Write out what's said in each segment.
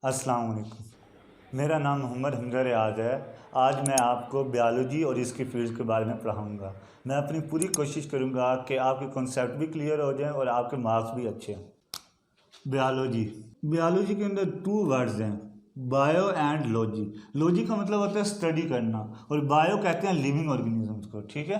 अस्सलाम वालेकुम। मेरा नाम मोहम्मद हमजा रियाज है। आज मैं आपको बायोलॉजी और इसकी फील्ड के बारे में पढ़ाऊँगा। मैं अपनी पूरी कोशिश करूँगा कि आपके कॉन्सेप्ट भी क्लियर हो जाएं और आपके मार्क्स भी अच्छे हों। बायोलॉजी बायोलॉजी के अंदर टू वर्ड्स हैं, बायो एंड लॉजी। लॉजी का मतलब होता है स्टडी करना और बायो कहते हैं लिविंग ऑर्गेनिजम्स को। ठीक है,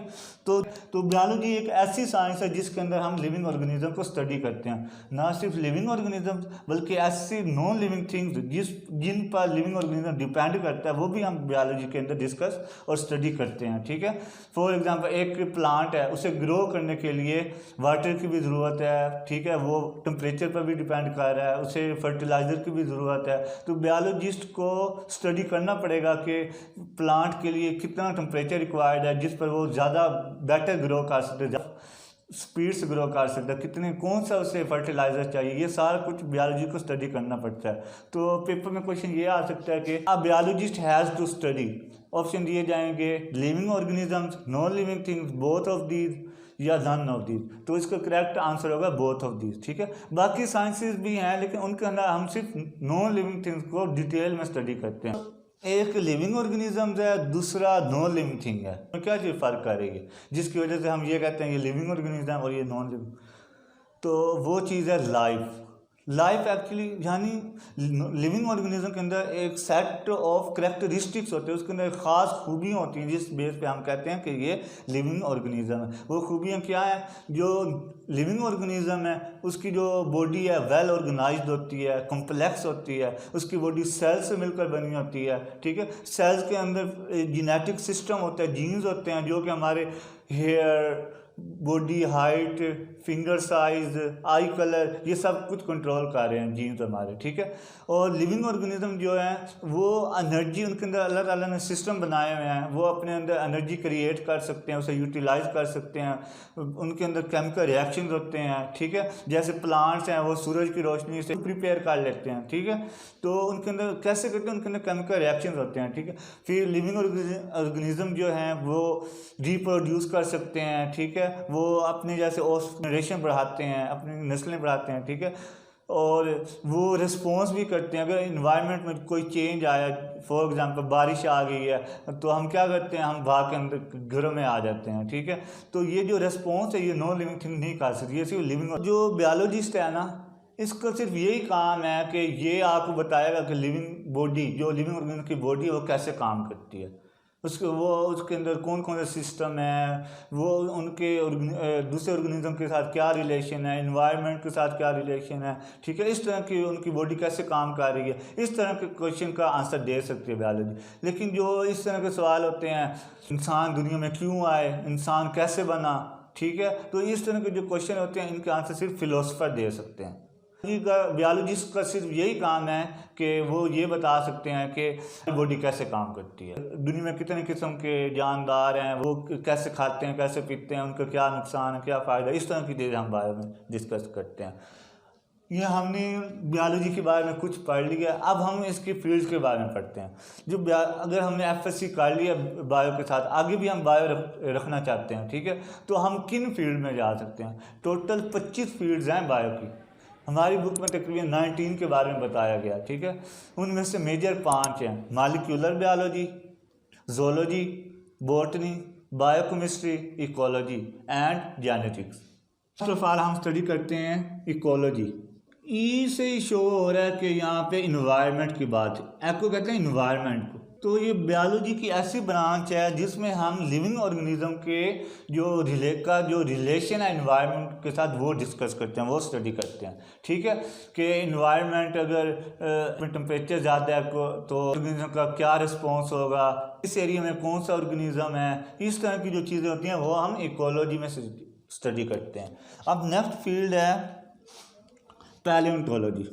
तो बायोलॉजी एक ऐसी साइंस है जिसके अंदर हम लिविंग ऑर्गेनिज्म को स्टडी करते हैं। ना सिर्फ लिविंग ऑर्गेनिजम्स बल्कि ऐसी नॉन लिविंग थिंग्स जिन पर लिविंग ऑर्गेनिज्म डिपेंड करता है वो भी हम बायोलॉजी के अंदर डिस्कस और स्टडी करते हैं। ठीक है, फॉर एग्जांपल एक प्लांट है, उसे ग्रो करने के लिए वाटर की भी ज़रूरत है। ठीक है, वो टेम्परेचर पर भी डिपेंड कर रहा है, उसे फर्टिलाइज़र की भी ज़रूरत है। तो बायोलॉजिस्ट को स्टडी करना पड़ेगा कि प्लांट के लिए कितना टेम्परेचर रिक्वायर्ड है जिस पर वो ज़्यादा बेटर ग्रो कर सकते, स्पीड से ग्रो कर सकता है, कितने कौन सा उसे फर्टिलाइज़र चाहिए, ये सारा कुछ बायोलॉजी को स्टडी करना पड़ता है। तो पेपर में क्वेश्चन ये आ सकता है कि a biologist has to study, option दिए जाएंगे living organisms, non living things, both of these या नन ऑफ दीज। तो इसका करेक्ट आंसर होगा बोथ ऑफ दीज। ठीक है, बाकी साइंसेस भी हैं लेकिन उनके अंदर हम सिर्फ नॉन लिविंग थिंग्स को डिटेल में स्टडी करते हैं। एक लिविंग ऑर्गेनिज्म है, दूसरा नॉन लिविंग थिंग है। तो क्या चीज़ फ़र्क कर रही है जिसकी वजह से हम ये कहते हैं ये लिविंग ऑर्गेनिज्म और ये नॉन लिविंग? तो वो चीज़ है लाइफ। लाइफ एक्चुअली यानी लिविंग ऑर्गेनिज्म के अंदर एक सेट ऑफ करेक्टरिस्टिक्स होते हैं, उसके अंदर ख़ास खूबियाँ होती हैं जिस बेस पे हम कहते हैं कि ये लिविंग ऑर्गेनिज्म है। वो खूबियाँ क्या हैं? जो लिविंग ऑर्गेनिज्म है उसकी जो बॉडी है वेल ऑर्गेनाइज्ड होती है, कॉम्प्लेक्स होती है, उसकी बॉडी सेल से मिलकर बनी होती है। ठीक है, सेल्स के अंदर जेनेटिक सिस्टम होता है, जीन्स होते हैं जो कि हमारे hair, body height, finger size, eye colour, ये सब कुछ कंट्रोल कर रहे हैं जीन्स हमारे। ठीक है, और लिविंग ऑर्गेनिज्म जो है वो एनर्जी, उनके अंदर अल्लाह ताला ने सिस्टम बनाए हुए हैं, वो अपने अंदर एनर्जी क्रिएट कर सकते हैं, उसे यूटिलाइज कर सकते हैं। उनके अंदर केमिकल रिएक्शंस होते हैं। ठीक है, जैसे प्लांट्स हैं वो सूरज की रोशनी से प्रिपेयर कर लेते हैं। ठीक है, तो उनके अंदर कैसे करते हैं? उनके अंदर केमिकल रिएक्शंस होते हैं। ठीक है, फिर लिविंग ऑर्गेनिज्म जो हैं वो रिप्रोड्यूस कर सकते हैं। ठीक है, वो अपने जैसे जनरेशन बढ़ाते हैं, अपनी नस्लें बढ़ाते हैं। ठीक है, और वो रिस्पॉन्स भी करते हैं। अगर इन्वायरमेंट में कोई चेंज आया, फॉर एग्जांपल बारिश आ गई है, तो हम क्या करते हैं? हम भाग के अंदर घरों में आ जाते हैं। ठीक है, तो ये जो रिस्पॉन्स है ये नॉन लिविंग थिंग नहीं कर सकती, ये सिर्फ लिविंग। जो बायोलॉजिस्ट है ना, इसका सिर्फ यही काम है कि ये आपको बताएगा कि लिविंग बॉडी, जो लिविंग ऑर्गेनिज्म की बॉडी है वो कैसे काम करती है, उसके अंदर कौन कौन सा सिस्टम है, वो उनके दूसरे ऑर्गेनिज्म के साथ क्या रिलेशन है, इन्वायरमेंट के साथ क्या रिलेशन है। ठीक है, इस तरह की उनकी बॉडी कैसे काम कर रही है, इस तरह के क्वेश्चन का आंसर दे सकती है बायोलॉजी। लेकिन जो इस तरह के सवाल होते हैं, इंसान दुनिया में क्यों आए, इंसान कैसे बना, ठीक है, तो इस तरह के जो क्वेश्चन होते हैं इनके आंसर सिर्फ फिलोसफर दे सकते हैं। बायोलॉजिस्ट का सिर्फ यही काम है कि वो ये बता सकते हैं कि बॉडी कैसे काम करती है, दुनिया में कितने किस्म के जानदार हैं, वो कैसे खाते हैं, कैसे पीते हैं, उनका क्या नुकसान है, क्या फ़ायदा, इस तरह की चीज़ें हम बायो में डिस्कस करते हैं। ये हमने बायोलॉजी के बारे में कुछ पढ़ लिया। अब हम इसकी फील्ड के बारे में पढ़ते हैं। अगर हमने एफएससी कर लिया बायो के साथ, आगे भी हम बायो रखना चाहते हैं, ठीक है, तो हम किन फील्ड में जा सकते हैं? टोटल 25 फील्ड्स हैं बायो की। हमारी बुक में तकरीबन 19 के बारे में बताया गया। ठीक है, उनमें से मेजर 5 हैं: molecular biology, zoology, botany, biochemistry, ecology and genetics. First of all हम स्टडी करते हैं इकोलॉजी। ई से ही शो हो रहा है कि यहाँ पे इन्वायरमेंट की बात है। एको कहते हैं इन्वायरमेंट को। तो ये बायोलॉजी की ऐसी ब्रांच है जिसमें हम लिविंग ऑर्गेनिज्म के जो रिलेशन है इन्वायरमेंट के साथ वो डिस्कस करते हैं, वो स्टडी करते हैं। ठीक है, कि इन्वायरमेंट अगर टेम्परेचर ज़्यादा है तो ऑर्गेनिज्म का क्या रिस्पॉन्स होगा, इस एरिया में कौन सा ऑर्गेनिज्म है, इस तरह की जो चीज़ें होती हैं वो हम इकोलॉजी में स्टडी करते हैं। अब नेक्स्ट फील्ड है पैलियोंटोलॉजी।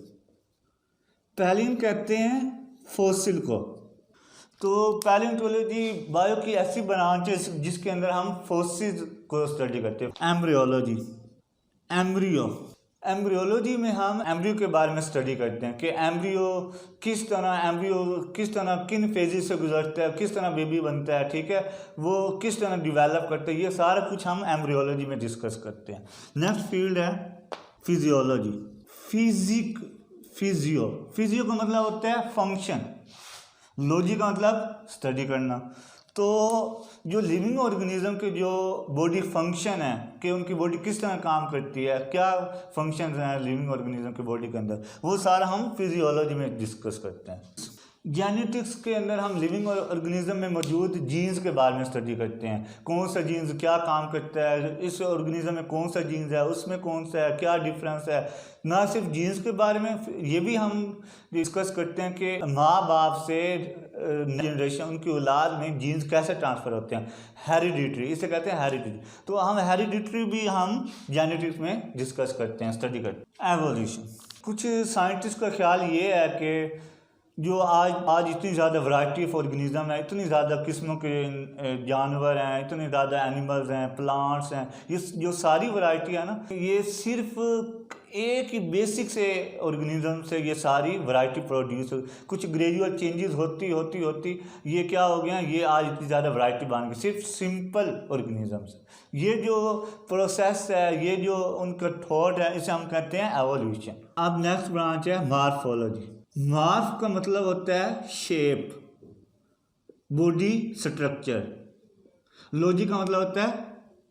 पैलियन कहते हैं फॉसिल को। तो पैलियोंटोलॉजी बायो की ऐसी ब्रांच है जिसके अंदर हम फॉसिल्स को स्टडी करते हैं। एम्ब्रियोलॉजी, एम्ब्रियोलॉजी में हम एम्ब्रियो के बारे में स्टडी करते हैं कि एम्ब्रियो किस तरह किन फेजेस से गुजरता है, किस तरह बेबी बनता है। ठीक है, वो किस तरह डिवेलप करता है, ये सारा कुछ हम एम्ब्रियोलॉजी में डिस्कस करते हैं। नेक्स्ट फील्ड है फिजियोलॉजी। फिजियो, फिजियो का मतलब होता है फंक्शन, लॉजी का मतलब स्टडी करना। तो जो लिविंग ऑर्गेनिज्म के जो बॉडी फंक्शन है कि उनकी बॉडी किस तरह काम करती है, क्या फंक्शन हैं लिविंग ऑर्गेनिज्म की बॉडी के अंदर, वो सारा हम फिजियोलॉजी में डिस्कस करते हैं। जेनेटिक्स के अंदर हम लिविंग ऑर्गेनिज्म में मौजूद जीन्स के बारे में स्टडी करते हैं, कौन सा जीन्स क्या काम करता है, इस ऑर्गेनिज्म में कौन सा जीन्स है, उसमें कौन सा है, क्या डिफरेंस है। ना सिर्फ जीन्स के बारे में, ये भी हम डिस्कस करते हैं कि माँ बाप से जनरेशन उनकी औलाद में जीन्स कैसे ट्रांसफ़र होते हैं, हेरिडिटरी, इसे कहते हैं हेरिडिटरी। तो हम हेरिडिटरी भी हम जेनेटिक्स में डिस्कस करते हैं, स्टडी करते हैं। एवोल्यूशन, कुछ साइंटिस्ट का ख्याल ये है कि जो आज इतनी ज़्यादा वैरायटी ऑफ ऑर्गेनिज्म है, इतनी ज़्यादा किस्मों के जानवर हैं, इतने ज़्यादा एनिमल्स हैं, प्लांट्स हैं, ये जो सारी वैरायटी है ना, ये सिर्फ एक ही बेसिक से ऑर्गेनिज्म से ये सारी वैरायटी प्रोड्यूस, कुछ ग्रेजुअल चेंजेस होती होती होती ये क्या हो गया, ये आज इतनी ज़्यादा वैरायटी बन गई सिर्फ सिंपल ऑर्गेनिज्म से। ये जो प्रोसेस है, ये जो उनका थॉट है, इसे हम कहते हैं एवोल्यूशन। अब नेक्स्ट ब्रांच है मॉर्फोलॉजी। मॉर्फ का मतलब होता है शेप, बॉडी स्ट्रक्चर। लॉजी का मतलब होता है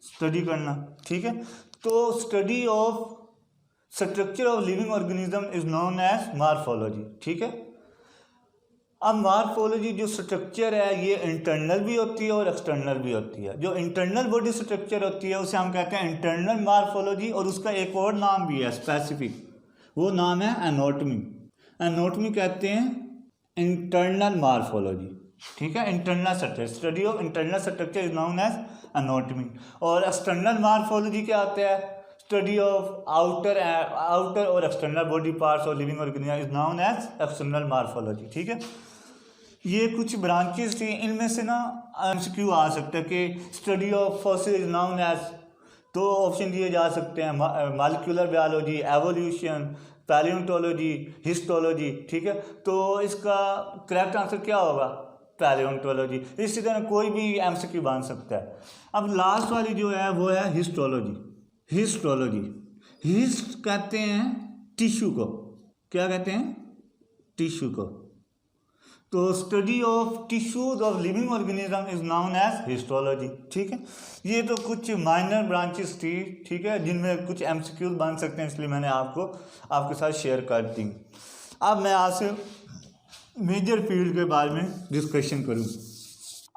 स्टडी करना, ठीक है। तो study of structure of living organism is known as morphology, ठीक है। अब मॉर्फोलॉजी जो स्ट्रक्चर है ये इंटरनल भी होती है और एक्सटर्नल भी होती है। जो इंटरनल बॉडी स्ट्रक्चर होती है उसे हम कहते हैं इंटरनल मॉर्फोलॉजी, और उसका एक और नाम भी है स्पेसिफिक, वो नाम है एनाटॉमी। एनाटॉमी कहते हैं इंटरनल मॉर्फोलॉजी, ठीक है। Internal structure, study of internal structure is known as anatomy. और एक्सटर्नल मॉर्फोलॉजी क्या होता है, स्टडी ऑफ आउटर और एक्सटर्नल बॉडी पार्ट्स और living organism is known as external morphology, ठीक है। ये कुछ ब्रांचेस थी, इनमें से ना एमसीक्यू आ सकता है कि study of fossil is known as, तो ऑप्शन दिए जा सकते हैं molecular biology, evolution, palaeontology, histology, ठीक है। तो इसका करेक्ट आंसर क्या होगा, पैलियोंटोलॉजी। इसी तरह कोई भी एमसीक्यू बन सकता है। अब लास्ट वाली जो है वो है हिस्टोलॉजी। हिस्टोलॉजी, हिस्ट कहते हैं टिश्यू को, क्या कहते हैं, टिश्यू को। तो study of tissues of living organism is known as histology, ठीक है। ये तो कुछ माइनर ब्रांचेस थी, ठीक है, जिनमें कुछ एमसीक्यूज बन सकते हैं, इसलिए मैंने आपके साथ शेयर कर दी। अब मैं आज से मेजर फील्ड के बारे में डिस्कशन करूँ।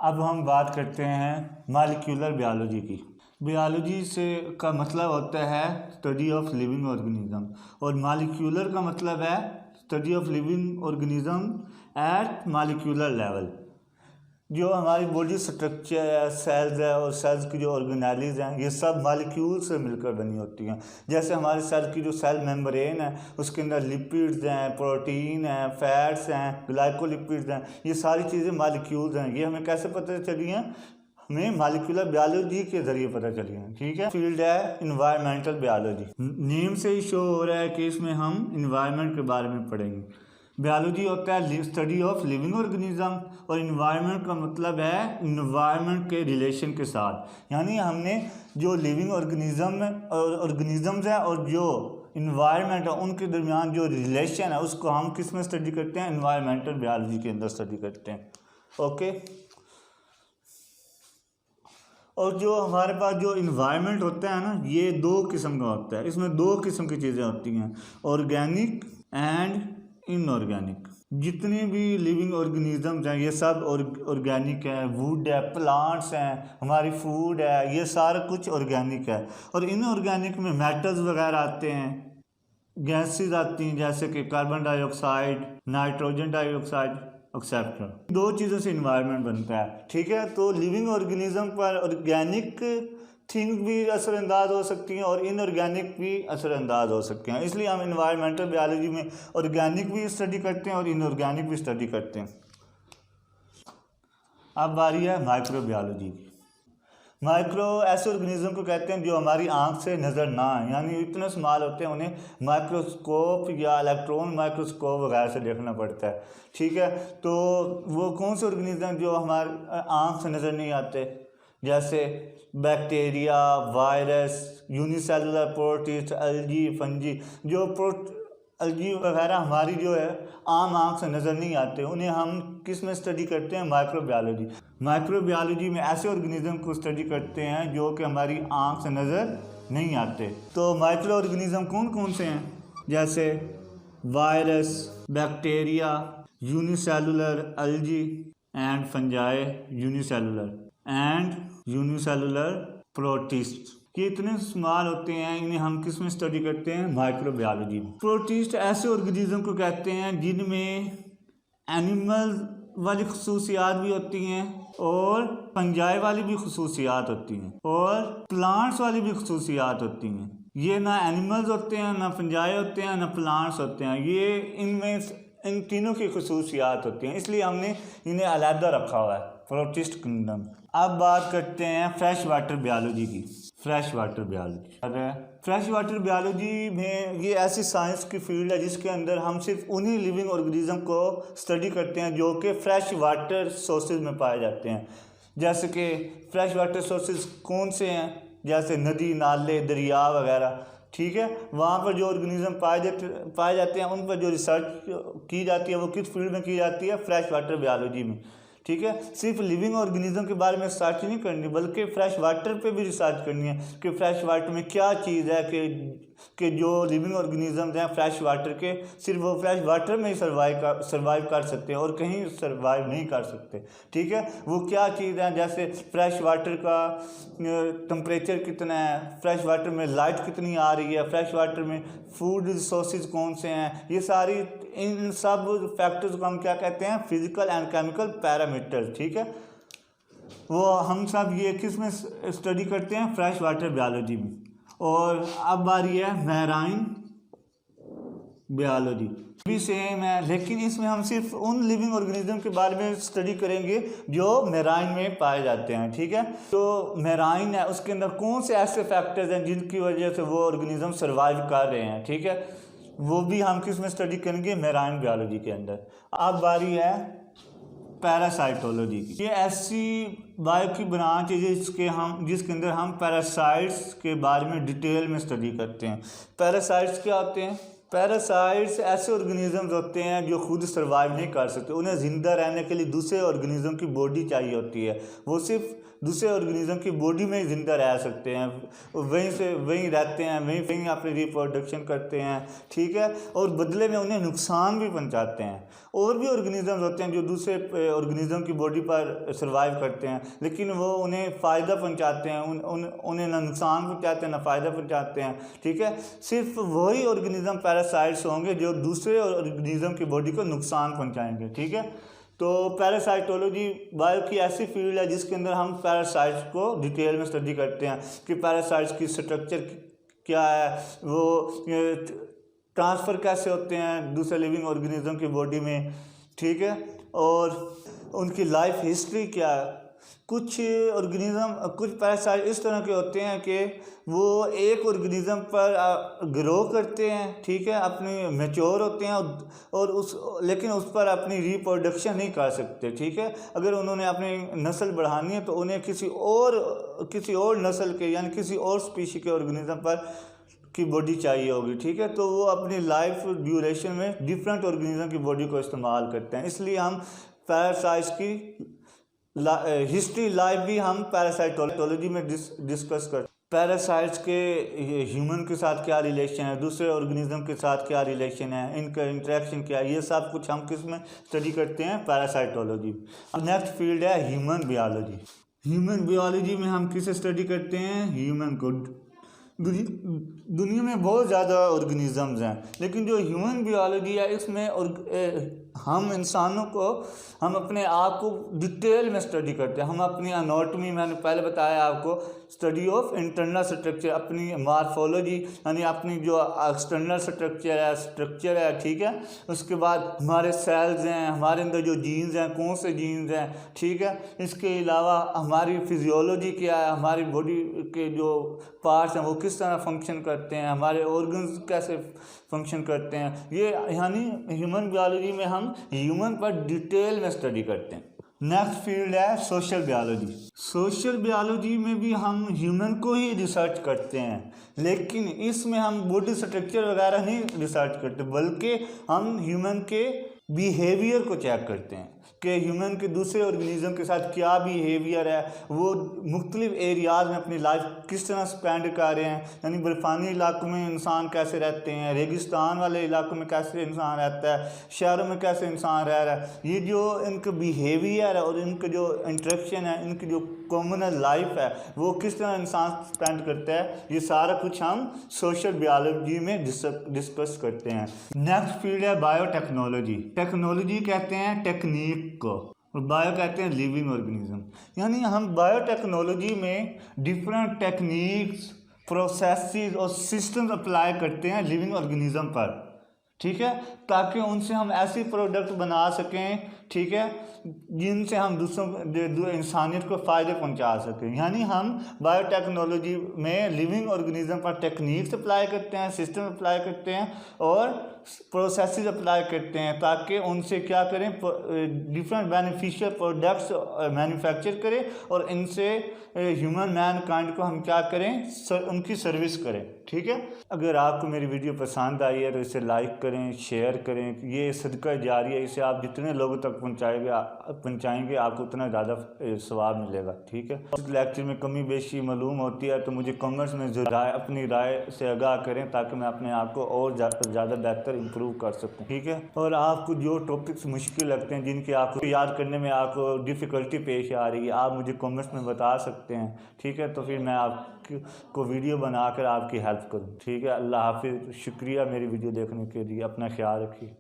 अब हम बात करते हैं मॉलिक्यूलर बायोलॉजी की। बायोलॉजी से का मतलब होता है स्टडी ऑफ लिविंग ऑर्गेनिज्म, और मॉलिक्यूलर का मतलब है study of living organism eight molecular level. जो हमारी बॉडी स्ट्रक्चर है, सेल्स है, और सेल्स की जो ऑर्गेनेलीज हैं, ये सब मॉलिक्यूल से मिलकर बनी होती हैं। जैसे हमारे सेल की जो सेल मेम्ब्रेन है, उसके अंदर लिपिड्स हैं, प्रोटीन हैं, फैट्स हैं, ग्लाइकोलिपिड्स हैं, ये सारी चीज़ें मॉलिक्यूल्स हैं। ये हमें कैसे पता चली हैं, हमें मॉलिक्यूलर बायोलॉजी के जरिए पता चली है, ठीक है। फील्ड है इन्वायरमेंटल बायोलॉजी। नेम से ही शो हो रहा है कि इसमें हम इन्वायरमेंट के बारे में पढ़ेंगे। बायोलॉजी होता है स्टडी ऑफ लिविंग ऑर्गेनिज्म, और इन्वायरमेंट का मतलब है इन्वायरमेंट के रिलेशन के साथ। यानी हमने जो लिविंग ऑर्गेनिजम्स है और जो इन्वायरमेंट है, उनके दरमियान जो रिलेशन है, उसको हम किस में स्टडी करते हैं, इन्वायरमेंटल बायोलॉजी के अंदर स्टडी करते हैं, ओके। और जो हमारे पास जो इन्वायरमेंट होता है ना, ये दो किस्म का होता है। इसमें दो किस्म की चीज़ें होती हैं, ऑर्गेनिक एंड इनऑर्गेनिक। जितने भी लिविंग ऑर्गेनिजम्स हैं ये सब ऑर्गेनिक है। वुड है, प्लांट्स हैं, हमारी फूड है, ये सारा कुछ ऑर्गेनिक है। और इनऑर्गेनिक में मेटल्स वगैरह आते हैं, गैसेस आती हैं, जैसे कि carbon dioxide, nitrogen dioxide etcetera. दो चीज़ों से इन्वायरमेंट बनता है, ठीक है। तो लिविंग ऑर्गेनिज्म पर ऑर्गेनिक थिंग्स भी असरअंदाज हो सकती हैं और इनऑर्गेनिक भी असरअंदाज हो सकते हैं। इसलिए हम इन्वायरमेंटल बायोलॉजी में ऑर्गेनिक भी स्टडी करते हैं और इनऑर्गेनिक भी स्टडी करते हैं। अब बारी है माइक्रोबायोलॉजी की। माइक्रो ऐसे ऑर्गेनिज्म को कहते हैं जो हमारी आंख से नज़र ना आए, यानी इतने स्मॉल होते हैं, उन्हें माइक्रोस्कोप या इलेक्ट्रॉन माइक्रोस्कोप वगैरह से देखना पड़ता है, ठीक है। तो वो कौन से ऑर्गेनिज्म जो हमारे आंख से नज़र नहीं आते, जैसे bacteria, virus, unicellular protist, algae, fungi. जो अलगी वगैरह हमारी जो है आम आँख से नज़र नहीं आते, उन्हें हम किस में स्टडी करते हैं? माइक्रोबायोलॉजी। माइक्रोबायोलॉजी में ऐसे ऑर्गेनिज्म को स्टडी करते हैं जो कि हमारी आँख से नज़र नहीं आते। तो माइक्रो ऑर्गेनिज्म कौन कौन से हैं? जैसे virus, bacteria, unicellular algae and fungi, unicellular protist. ये इतने स्मॉल होते हैं, इन्हें हम किस में स्टडी करते हैं? माइक्रोबायोलॉजी में। प्रोटिस्ट ऐसे ऑर्गेनिज्म को कहते हैं जिनमें एनिमल वाली खसूसियात भी होती हैं और फंजाई वाली भी खसूसियात होती हैं और प्लांट्स वाली भी खसूसियात होती हैं। ये ना एनिमल्स होते हैं, ना फंजाई होते हैं, ना प्लांट्स होते हैं। ये इनमें इन तीनों की खसूसियात होती हैं, इसलिए हमने इन्हें अलहदा रखा हुआ है, प्रोटिस्ट किंगडम। अब बात करते हैं फ्रेश वाटर बायोलॉजी की। फ्रेश वाटर बायोलॉजी में ये ऐसी साइंस की फील्ड है जिसके अंदर हम सिर्फ उन्हीं लिविंग ऑर्गेनिज्म को स्टडी करते हैं जो कि फ्रेश वाटर सोर्सेज में पाए जाते हैं। जैसे कि फ्रेश वाटर सोर्सेज कौन से हैं? जैसे नदी, नाले, दरिया वगैरह, ठीक है। वहाँ पर जो ऑर्गेनिज्म पाए जाते हैं उन पर जो रिसर्च की जाती है वो किस फील्ड में की जाती है? फ्रेश वाटर बायोलॉजी में, ठीक है। सिर्फ लिविंग ऑर्गेनिज्म के बारे में रिसर्च नहीं करनी बल्कि फ्रेश वाटर पे भी रिसर्च करनी है कि फ्रेश वाटर में क्या चीज़ है कि जो लिविंग ऑर्गेनिजम्स हैं फ्रेश वाटर के, सिर्फ वो फ्रेश वाटर में ही सर्वाइव कर सकते हैं और कहीं सर्वाइव नहीं कर सकते, ठीक है। वो क्या चीज़ है? जैसे फ्रेश वाटर का टेम्परेचर कितना है, फ्रेश वाटर में लाइट कितनी आ रही है, फ्रेश वाटर में फूड रिसोर्सेज कौन से हैं, ये सारी इन सब फैक्टर्स को हम क्या कहते हैं? फिजिकल एंड केमिकल पैरामीटर्स, ठीक है। वो हम सब ये किस में स्टडी करते हैं? फ्रेश वाटर बायोलॉजी में। और अब बारी है मैराइन बायोलॉजी, भी सेम है, लेकिन इसमें हम सिर्फ उन लिविंग ऑर्गेनिज्म के बारे में स्टडी करेंगे जो मैराइन में पाए जाते हैं, ठीक है। तो मैराइन है, उसके अंदर कौन से ऐसे फैक्टर्स हैं जिनकी वजह से वो ऑर्गेनिज्म सर्वाइव कर रहे हैं, ठीक है। वो भी हम किस में स्टडी करेंगे? मैराइन बायोलॉजी के अंदर। अब बारी है पैरासाइटोलॉजी की। ये ऐसी बायो की ब्रांच है जिसके अंदर हम पैरासाइट्स के बारे में डिटेल में स्टडी करते हैं। पैरासाइट्स क्या होते हैं? पैरासाइट्स ऐसे ऑर्गेनिजम्स होते हैं जो खुद सर्वाइव नहीं कर सकते, उन्हें ज़िंदा रहने के लिए दूसरे ऑर्गेनिज्म की बॉडी चाहिए होती है। वो सिर्फ दूसरे ऑर्गेनिज्म की बॉडी में ही ज़िंदा रह सकते हैं, वहीं रहते हैं, वहीं अपनी रिप्रोडक्शन करते हैं, ठीक है। और बदले में उन्हें नुकसान भी पहुंचाते हैं। और भी ऑर्गेनिजम्स होते हैं जो दूसरे ऑर्गेनिज्म की बॉडी पर सर्वाइव करते हैं, लेकिन वो उन्हें फ़ायदा पहुंचाते हैं, उन्हें ना नुकसान पहुंचाते हैं ना फ़ायदा पहुंचाते हैं, ठीक है। सिर्फ वही ऑर्गेनिज्म पैरासाइट्स होंगे जो दूसरे ऑर्गेनिज्म की बॉडी को नुकसान पहुंचाएंगे, ठीक है। तो पैरासाइटोलॉजी बायो की ऐसी फील्ड है जिसके अंदर हम पैरासाइट्स को डिटेल में स्टडी करते हैं कि पैरासाइट्स की स्ट्रक्चर क्या है, वो ट्रांसफ़र कैसे होते हैं दूसरे लिविंग ऑर्गेनिज्म की बॉडी में, ठीक है। और उनकी लाइफ हिस्ट्री क्या है। कुछ पैरासाइट इस तरह के होते हैं कि वो एक ऑर्गेनिज्म पर ग्रो करते हैं, ठीक है, अपने मैच्योर होते हैं और लेकिन उस पर अपनी रिप्रोडक्शन नहीं कर सकते, ठीक है। अगर उन्होंने अपनी नस्ल बढ़ानी है तो उन्हें किसी और नस्ल के यानी किसी और स्पीशी के ऑर्गेनिज्म पर की बॉडी चाहिए होगी, ठीक है। तो वो अपनी लाइफ ड्यूरेशन में डिफरेंट ऑर्गेनिज्म की बॉडी को इस्तेमाल करते हैं। इसलिए हम पैरासाइट्स की हिस्ट्री लाइफ भी हम पैरासाइटोलॉजी में डिस्कस करते हैं। पैरासाइट्स के ह्यूमन के साथ क्या रिलेशन है, दूसरे ऑर्गेनिज्म के साथ क्या रिलेशन है, इनका इंटरेक्शन क्या है, ये सब कुछ हम किस में स्टडी करते हैं? पैरासाइटोलॉजी। अब नेक्स्ट फील्ड है ह्यूमन बायोलॉजी। ह्यूमन बायोलॉजी में हम किसे स्टडी करते हैं? ह्यूमन को। दुनिया में बहुत ज़्यादा ऑर्गेनिजम्स हैं, लेकिन जो ह्यूमन बायोलॉजी है इसमें हम इंसानों को हम अपने आप को डिटेल में स्टडी करते हैं। हम अपनी एनाटॉमी, मैंने पहले बताया आपको, स्टडी ऑफ इंटरनल स्ट्रक्चर, अपनी मार्फोलॉजी यानी अपनी जो एक्सटर्नल स्ट्रक्चर है, ठीक है। उसके बाद हमारे सेल्स हैं, हमारे अंदर जो जीन्स हैं कौन से जीन्स हैं, ठीक है। इसके अलावा हमारी फिजियोलॉजी क्या है, हमारी बॉडी के जो पार्ट्स हैं वो किस तरह फंक्शन करते हैं, हमारे ऑर्गन्स कैसे फंक्शन करते हैं, ये यानी ह्यूमन बायोलॉजी में हम ह्यूमन पर डिटेल में स्टडी करते हैं। नेक्स्ट फील्ड है सोशल बायोलॉजी। सोशल बायोलॉजी में भी हम ह्यूमन को ही रिसर्च करते हैं, लेकिन इसमें हम बॉडी स्ट्रक्चर वगैरह नहीं रिसर्च करते, बल्कि हम ह्यूमन के बिहेवियर को चेक करते हैं कि ह्यूमन के दूसरे ऑर्गेनिज्म के साथ क्या बिहेवियर है, वो मुख्तलिफ एरियाज़ में अपनी लाइफ किस तरह स्पेंड कर रहे हैं। यानी बर्फ़ानी इलाकों में इंसान कैसे रहते हैं, रेगिस्तान वाले इलाकों में कैसे इंसान रहता है, शहरों में कैसे इंसान रह रहा है। ये जो इनका बिहेवियर है और इनका जो इंटरेक्शन है, इनकी जो कॉमनल लाइफ है, वो किस तरह इंसान स्पेंड करता है, ये सारा कुछ हम सोशल बायोलॉजी में डिस्कस करते हैं। नेक्स्ट फील्ड है बायोटेक्नोलॉजी। टेक्नोलॉजी कहते हैं टेक्निक को, और बायो कहते हैं लिविंग ऑर्गेनिज्म। यानी हम बायोटेक्नोलॉजी में डिफरेंट टेक्निक्स, प्रोसेसेस और सिस्टम्स अप्लाई करते हैं लिविंग ऑर्गेनिज्म पर, ठीक है, ताकि उनसे हम ऐसी प्रोडक्ट बना सकें, ठीक है, जिनसे हम दूसरों इंसानियत को फ़ायदे पहुंचा सकें। यानी हम बायोटेक्नोलॉजी में लिविंग ऑर्गेनिज्म पर टेक्निक्स अप्लाई करते हैं, सिस्टम अप्लाई करते हैं और प्रोसेसेस अप्लाई करते हैं, ताकि उनसे क्या करें, डिफरेंट बेनिफिशियल प्रोडक्ट्स मैन्युफैक्चर करें और इनसे ह्यूमन मैन काइंड को हम क्या करें, उनकी सर्विस करें, ठीक है। अगर आपको मेरी वीडियो पसंद आई है तो इसे लाइक करें, शेयर करें। ये सदका जारी है, इसे आप जितने लोगों तक पहुंचाएंगे आपको उतना ज़्यादा सवाब मिलेगा, ठीक है। इस लेक्चर में कमी बेशी मालूम होती है तो मुझे कमेंट्स में अपनी राय से आगाह करें, ताकि मैं अपने आप को और ज़्यादा बेहतर इंप्रूव कर सकूं, ठीक है। और आपको जो टॉपिक्स मुश्किल लगते हैं, जिनके आपको याद करने में आपको डिफ़िकल्टी पेश आ रही है, आप मुझे कमेंट्स में बता सकते हैं, ठीक है। तो फिर मैं आपको वीडियो बनाकर आपकी हेल्प करूँ, ठीक है। अल्लाह हाफिज़। शुक्रिया मेरी वीडियो देखने के लिए। अपना ख्याल रखिए।